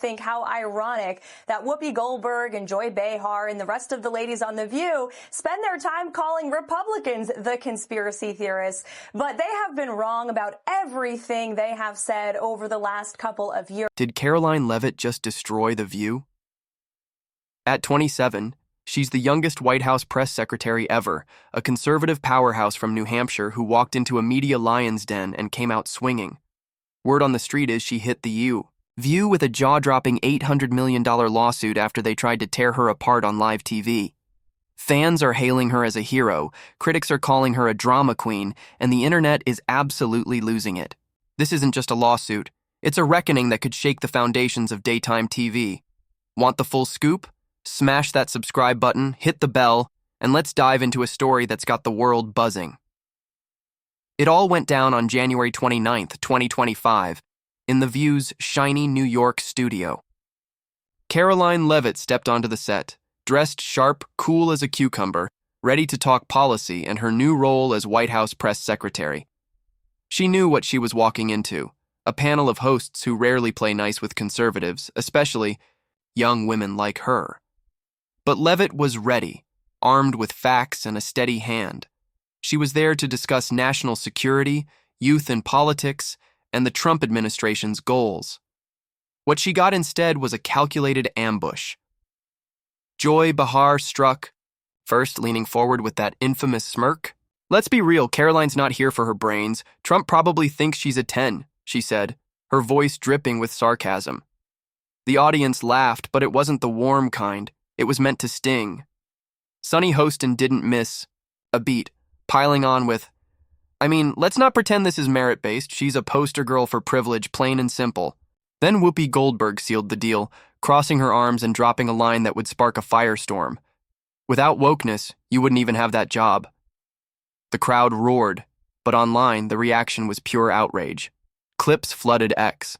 think how ironic that Whoopi Goldberg and Joy Behar and the rest of the ladies on The View spend their time calling Republicans the conspiracy theorists, but they have been wrong about everything they have said over the last couple of years. Did Karoline Leavitt just destroy The View? At 27, she's the youngest White House press secretary ever, a conservative powerhouse from New Hampshire who walked into a media lion's den and came out swinging. Word on the street is she hit the View with a jaw-dropping $800 million lawsuit after they tried to tear her apart on live TV. Fans are hailing her as a hero, critics are calling her a drama queen, and the internet is absolutely losing it. This isn't just a lawsuit. It's a reckoning that could shake the foundations of daytime TV. Want the full scoop? Smash that subscribe button, hit the bell, and let's dive into a story that's got the world buzzing. It all went down on January 29th, 2025, in The View's shiny New York studio. Karoline Leavitt stepped onto the set, dressed sharp, cool as a cucumber, ready to talk policy and her new role as White House press secretary. She knew what she was walking into, a panel of hosts who rarely play nice with conservatives, especially young women like her. But Leavitt was ready, armed with facts and a steady hand. She was there to discuss national security, youth and politics, and the Trump administration's goals. What she got instead was a calculated ambush. Joy Behar struck, first leaning forward with that infamous smirk. "Let's be real, Karoline's not here for her brains. Trump probably thinks she's a 10, she said, her voice dripping with sarcasm. The audience laughed, but it wasn't the warm kind. It was meant to sting. Sonny Hostin didn't miss a beat, piling on with, let's not pretend this is merit-based. She's a poster girl for privilege, plain and simple." Then Whoopi Goldberg sealed the deal, crossing her arms and dropping a line that would spark a firestorm. "Without wokeness, you wouldn't even have that job." The crowd roared, but online, the reaction was pure outrage. Clips flooded X,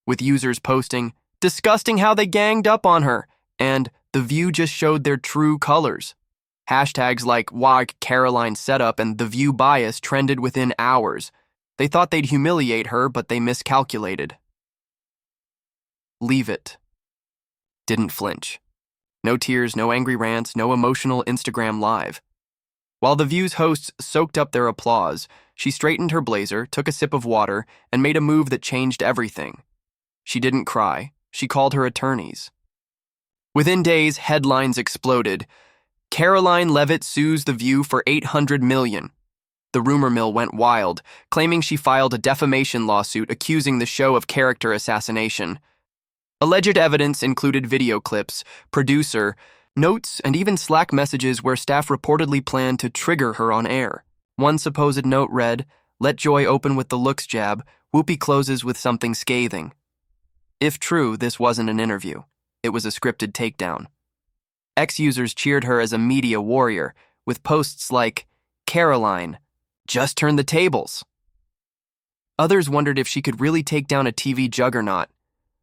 with users posting, "Disgusting how they ganged up on her," and "The View just showed their true colors." Hashtags like "Why Karoline Setup" and "The View Bias" trended within hours. They thought they'd humiliate her, but they miscalculated. Leavitt didn't flinch. No tears, no angry rants, no emotional Instagram live. While The View's hosts soaked up their applause, she straightened her blazer, took a sip of water, and made a move that changed everything. She didn't cry. She called her attorneys. Within days, headlines exploded. Karoline Leavitt sues The View for $800 million. The rumor mill went wild, claiming she filed a defamation lawsuit accusing the show of character assassination. Alleged evidence included video clips, producer notes, and even Slack messages where staff reportedly planned to trigger her on air. One supposed note read, "Let Joy open with the looks jab, Whoopi closes with something scathing." If true, this wasn't an interview. It was a scripted takedown. Ex-users cheered her as a media warrior, with posts like, "Karoline, just turn the tables." Others wondered if she could really take down a TV juggernaut.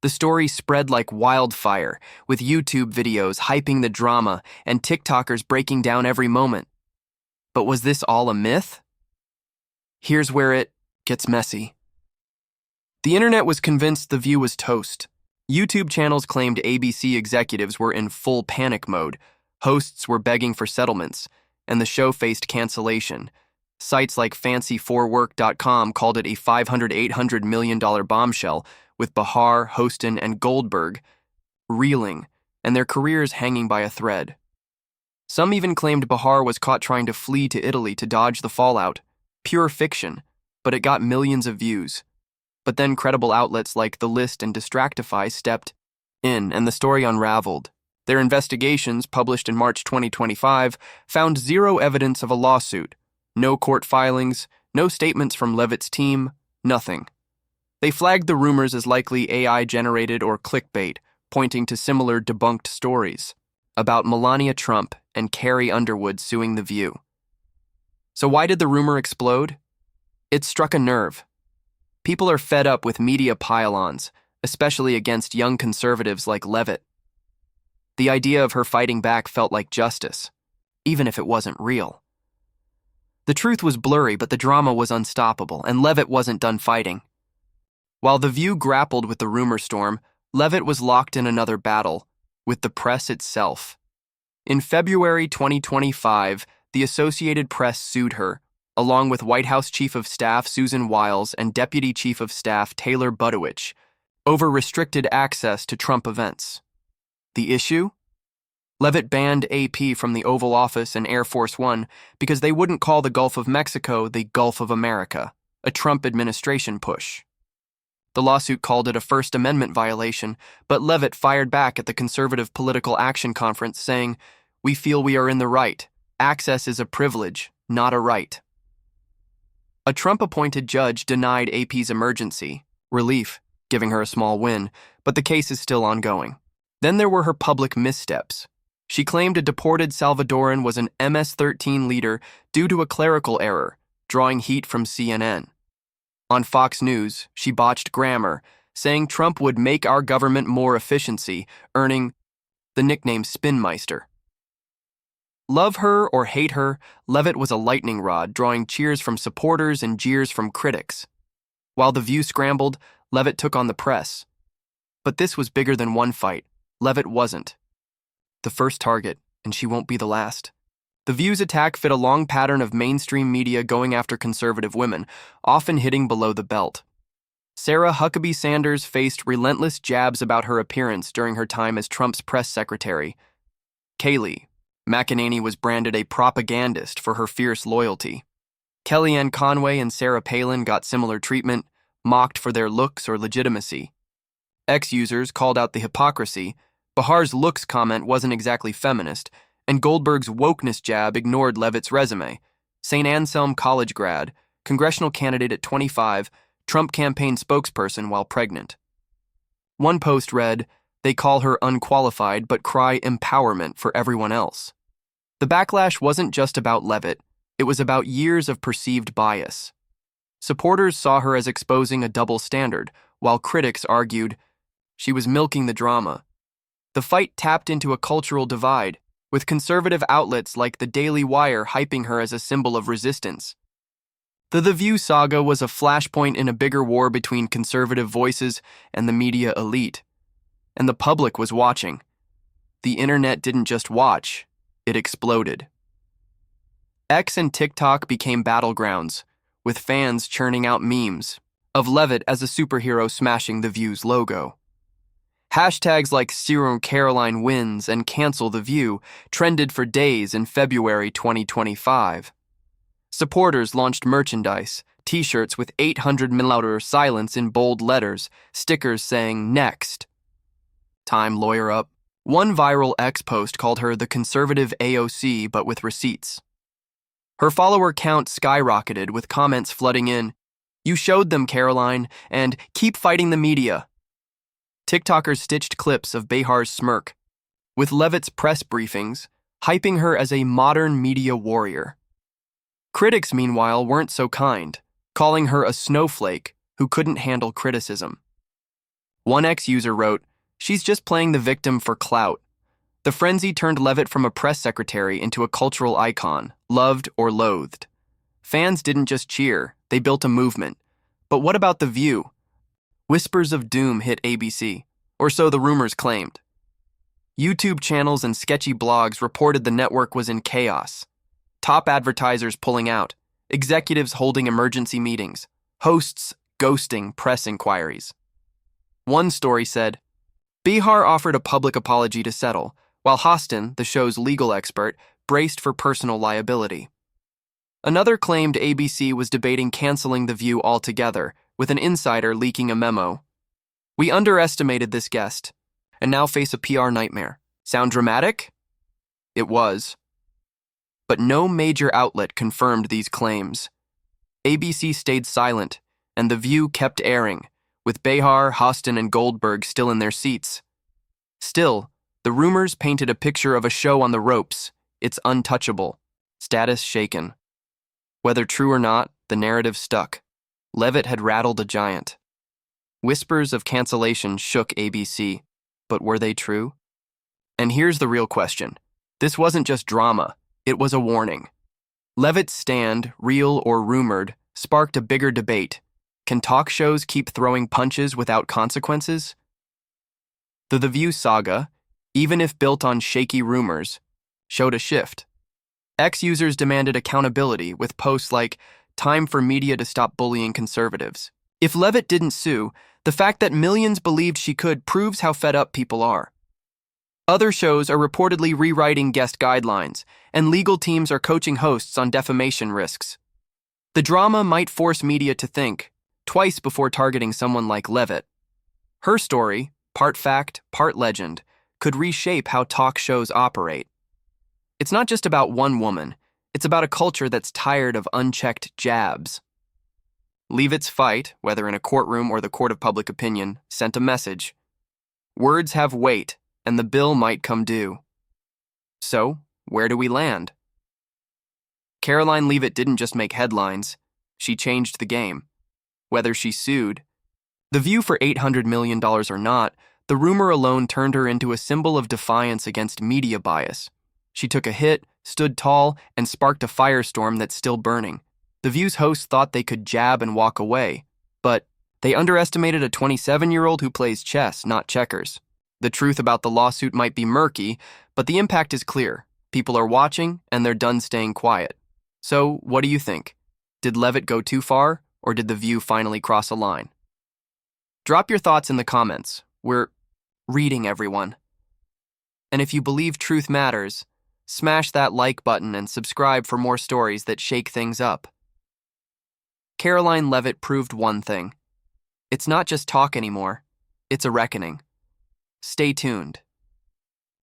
The story spread like wildfire, with YouTube videos hyping the drama and TikTokers breaking down every moment. But was this all a myth? Here's where it gets messy. The internet was convinced The View was toast. YouTube channels claimed ABC executives were in full panic mode, hosts were begging for settlements, and the show faced cancellation. Sites like fancy4work.com called it a $500–800 million bombshell, with Behar, Hostin, and Goldberg reeling, and their careers hanging by a thread. Some even claimed Behar was caught trying to flee to Italy to dodge the fallout. Pure fiction, but it got millions of views. But then credible outlets like The List and Distractify stepped in, and the story unraveled. Their investigations, published in March 2025, found zero evidence of a lawsuit. No court filings, no statements from Leavitt's team, nothing. They flagged the rumors as likely AI-generated or clickbait, pointing to similar debunked stories about Melania Trump and Carrie Underwood suing The View. So why did the rumor explode? It struck a nerve. People are fed up with media pile-ons, especially against young conservatives like Leavitt. The idea of her fighting back felt like justice, even if it wasn't real. The truth was blurry, but the drama was unstoppable, and Leavitt wasn't done fighting. While The View grappled with the rumor storm, Leavitt was locked in another battle, with the press itself. In February 2025, the Associated Press sued her, along with White House Chief of Staff Susan Wiles and Deputy Chief of Staff Taylor Budowich, over restricted access to Trump events. The issue? Leavitt banned AP from the Oval Office and Air Force One because they wouldn't call the Gulf of Mexico the Gulf of America, a Trump administration push. The lawsuit called it a First Amendment violation, but Leavitt fired back at the Conservative Political Action Conference, saying, "We feel we are in the right. Access is a privilege, not a right." A Trump-appointed judge denied AP's emergency relief, giving her a small win, but the case is still ongoing. Then there were her public missteps. She claimed a deported Salvadoran was an MS-13 leader due to a clerical error, drawing heat from CNN. On Fox News, she botched grammar, saying Trump would make our government more efficiency, earning the nickname Spinmeister. Love her or hate her, Leavitt was a lightning rod, drawing cheers from supporters and jeers from critics. While The View scrambled, Leavitt took on the press. But this was bigger than one fight. Leavitt wasn't the first target, and she won't be the last. The View's attack fit a long pattern of mainstream media going after conservative women, often hitting below the belt. Sarah Huckabee Sanders faced relentless jabs about her appearance during her time as Trump's press secretary. Kayleigh McEnany was branded a propagandist for her fierce loyalty. Kellyanne Conway and Sarah Palin got similar treatment, mocked for their looks or legitimacy. Ex-users called out the hypocrisy. Behar's looks comment wasn't exactly feminist, and Goldberg's wokeness jab ignored Leavitt's resume. St. Anselm College grad, congressional candidate at 25, Trump campaign spokesperson while pregnant. One post read, "They call her unqualified but cry empowerment for everyone else." The backlash wasn't just about Leavitt, it was about years of perceived bias. Supporters saw her as exposing a double standard, while critics argued she was milking the drama. The fight tapped into a cultural divide, with conservative outlets like the Daily Wire hyping her as a symbol of resistance. The View saga was a flashpoint in a bigger war between conservative voices and the media elite. And the public was watching. The internet didn't just watch, it exploded. X and TikTok became battlegrounds, with fans churning out memes of Leavitt as a superhero smashing The View's logo. Hashtags like Caroline wins and cancel The View trended for days in February 2025. Supporters launched merchandise, t-shirts with 800mm silence in bold letters, stickers saying next. Time lawyer up. One viral X post called her the conservative AOC but with receipts. Her follower count skyrocketed with comments flooding in, "You showed them, Karoline," and "Keep fighting the media." TikTokers stitched clips of Behar's smirk, with Leavitt's press briefings, hyping her as a modern media warrior. Critics, meanwhile, weren't so kind, calling her a snowflake who couldn't handle criticism. One ex-user wrote, "She's just playing the victim for clout." The frenzy turned Leavitt from a press secretary into a cultural icon, loved or loathed. Fans didn't just cheer, they built a movement. But what about The View? Whispers of doom hit ABC, or so the rumors claimed. YouTube channels and sketchy blogs reported the network was in chaos. Top advertisers pulling out, executives holding emergency meetings, hosts ghosting press inquiries. One story said, Behar offered a public apology to settle, while Hostin, the show's legal expert, braced for personal liability. Another claimed ABC was debating canceling The View altogether, with an insider leaking a memo. "We underestimated this guest, and now face a PR nightmare." Sound dramatic? It was. But no major outlet confirmed these claims. ABC stayed silent, and The View kept airing, with Behar, Hostin, and Goldberg still in their seats. Still, the rumors painted a picture of a show on the ropes. It's untouchable. Status shaken. Whether true or not, the narrative stuck. Leavitt had rattled a giant. Whispers of cancellation shook ABC, but were they true? And here's the real question. This wasn't just drama, it was a warning. Leavitt's stand, real or rumored, sparked a bigger debate. Can talk shows keep throwing punches without consequences? The View saga, even if built on shaky rumors, showed a shift. Ex-users demanded accountability with posts like, "Time for media to stop bullying conservatives." If Leavitt didn't sue, the fact that millions believed she could proves how fed up people are. Other shows are reportedly rewriting guest guidelines, and legal teams are coaching hosts on defamation risks. The drama might force media to think twice before targeting someone like Leavitt. Her story, part fact, part legend, could reshape how talk shows operate. It's not just about one woman, it's about a culture that's tired of unchecked jabs. Leavitt's fight, whether in a courtroom or the court of public opinion, sent a message. Words have weight, and the bill might come due. So, where do we land? Karoline Leavitt didn't just make headlines, she changed the game. Whether she sued, The View for $800 million or not, the rumor alone turned her into a symbol of defiance against media bias. She took a hit, stood tall, and sparked a firestorm that's still burning. The View's hosts thought they could jab and walk away, but they underestimated a 27-year-old who plays chess, not checkers. The truth about the lawsuit might be murky, but the impact is clear. People are watching, and they're done staying quiet. So, what do you think? Did Leavitt go too far, or did The View finally cross a line? Drop your thoughts in the comments. We're reading everyone. And if you believe truth matters, smash that like button and subscribe for more stories that shake things up. Karoline Leavitt proved one thing. It's not just talk anymore, it's a reckoning. Stay tuned.